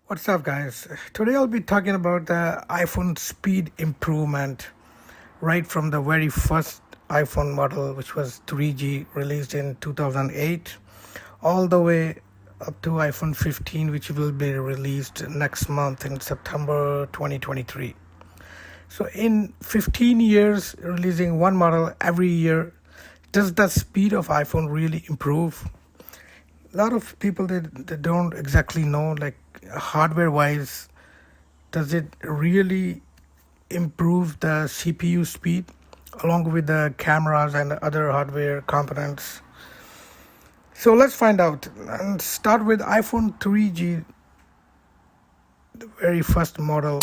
What's up, guys? Today I'll be talking about the iPhone speed improvement right from the very first iPhone model, which was 3G, released in 2008, all the way up to iPhone 15, which will be released next month in September 2023. So, in 15 years, releasing one model every year, does the speed of iPhone really improve? A lot of people they don't exactly know, like hardware wise, does it really improve the CPU speed along with the cameras and other hardware components? So let's find out and start with iPhone 3G, the very first model.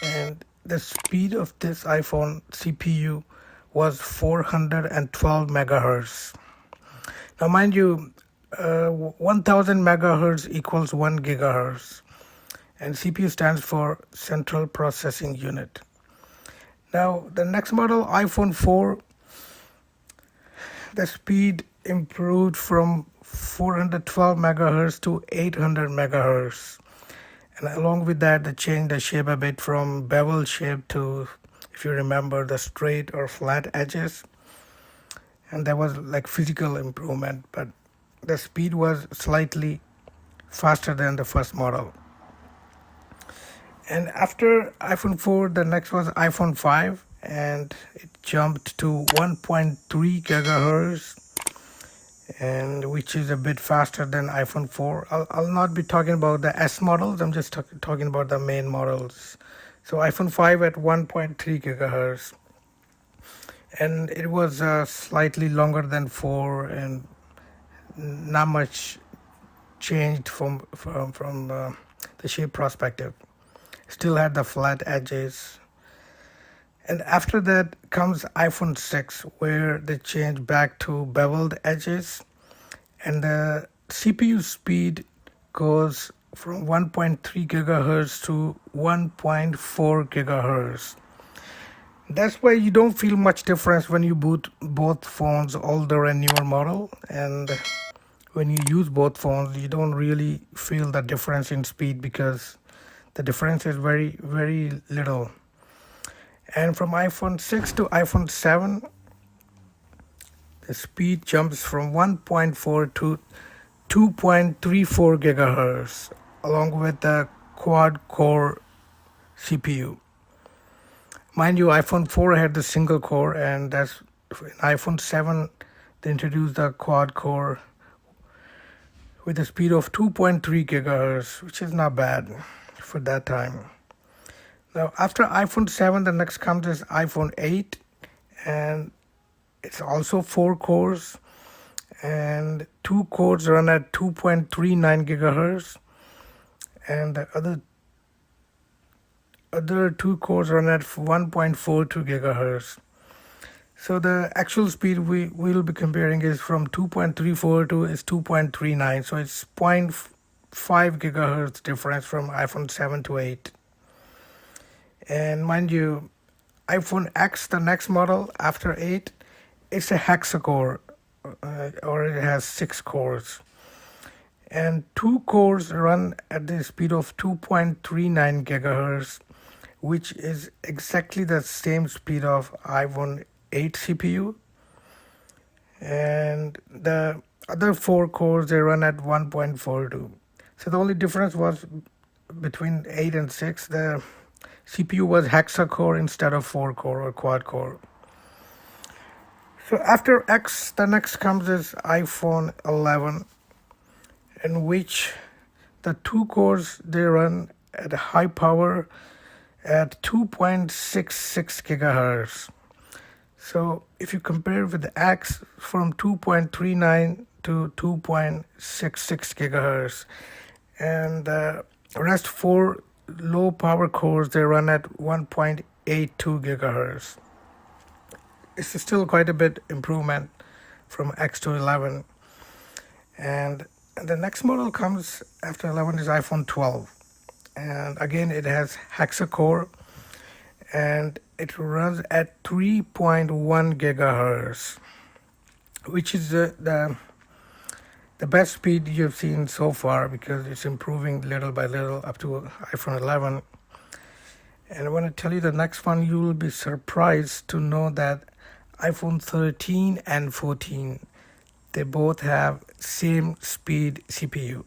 And the speed of this iPhone CPU was 412 megahertz. Now, mind you, 1000 megahertz equals 1 gigahertz, and CPU stands for Central Processing Unit. Now, the next model, iPhone 4, the speed improved from 412 megahertz to 800 megahertz. And along with that, they changed the shape a bit from bevel shape to, if you remember, the straight or flat edges. And that was like physical improvement, but the speed was slightly faster than the first model. And after iPhone 4, the next was iPhone 5, and it jumped to 1.3 gigahertz, and which is a bit faster than iPhone 4. I'll not be talking about the S models. I'm just talking about the main models. So iPhone 5 at 1.3 gigahertz, and it was slightly longer than 4, and not much changed from the shape perspective. Still had the flat edges. And after that comes iPhone 6, where they changed back to beveled edges, and the CPU speed goes from 1.3 gigahertz to 1.4 gigahertz. That's why you don't feel much difference when you boot both phones, older and newer model. And when you use both phones, you don't really feel the difference in speed because the difference is very, very little. And from iPhone 6 to iPhone 7, the speed jumps from 1.4 to 2.34 gigahertz, along with the quad-core CPU. Mind you, iPhone 4 had the single core, and that's in iPhone 7 they introduced the quad-core with a speed of 2.3 gigahertz, which is not bad for that time. Now, after iPhone 7, the next comes is iPhone 8, and it's also 4 cores, and 2 cores run at 2.39 gigahertz, and the other 2 cores run at 1.42 gigahertz. So the actual speed we will be comparing is from 2.34 to is 2.39. So it's 0.5 gigahertz difference from iPhone 7 to 8. And mind you, iPhone X, the next model after 8, it's a hexa-core, or it has 6 cores. And 2 cores run at the speed of 2.39 gigahertz, which is exactly the same speed of iPhone 8 CPU. And the other 4 cores, they run at 1.42. So the only difference was between 8 and 6, the CPU was hexa-core instead of 4-core or quad-core. So after X, the next comes is iPhone 11, in which the 2 cores, they run at high power at 2.66 gigahertz. So if you compare with the X, from 2.39 to 2.66 gigahertz, and the rest 4 low power cores, they run at 1.82 gigahertz. It's still quite a bit improvement from X to 11. And the next model comes after 11 is iPhone 12. And again, it has hexa-core, and it runs at 3.1 gigahertz, which is the the best speed you've seen so far, because it's improving little by little up to iPhone 11. And when I tell you the next one, you will be surprised to know that iPhone 13 and 14, they both have same speed CPU,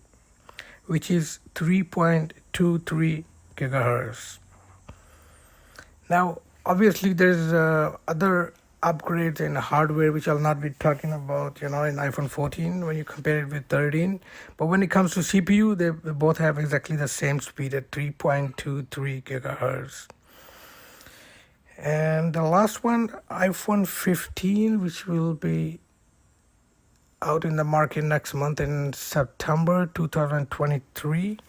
which is 3.23 gigahertz. Now, obviously, there's other upgrades in hardware which I'll not be talking about, in iPhone 14 when you compare it with 13. But when it comes to CPU, they both have exactly the same speed at 3.23 gigahertz. And the last one, iPhone 15, which will be out in the market next month in September 2023.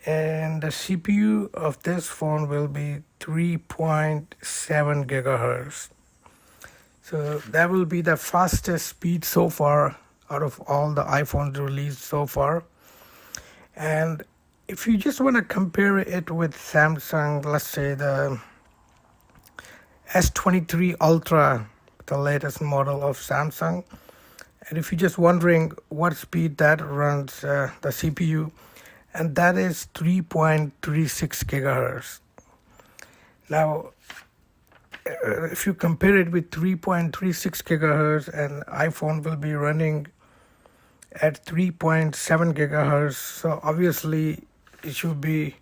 And the CPU of this phone will be 3.7 gigahertz. So that will be the fastest speed so far out of all the iPhones released so far. And if you just want to compare it with Samsung, let's say the S23 Ultra, the latest model of Samsung, and if you're just wondering what speed that runs the CPU, and that is 3.36 gigahertz. Now, if you compare it with 3.36 gigahertz, and iPhone will be running at 3.7 gigahertz, so obviously it should be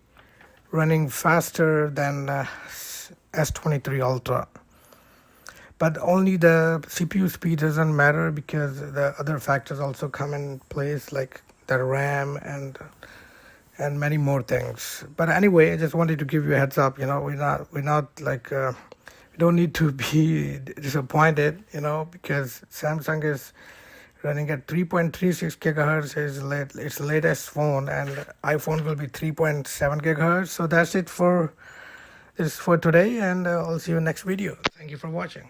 running faster than S23 Ultra. But only the CPU speed doesn't matter, because the other factors also come in place, like the RAM and many more things. But anyway, I just wanted to give you a heads up. We're not like we don't need to be disappointed. Because Samsung is running at 3.36 gigahertz is its latest phone, and iPhone will be 3.7 gigahertz. So that's it for today, and I'll see you next video. Thank you for watching.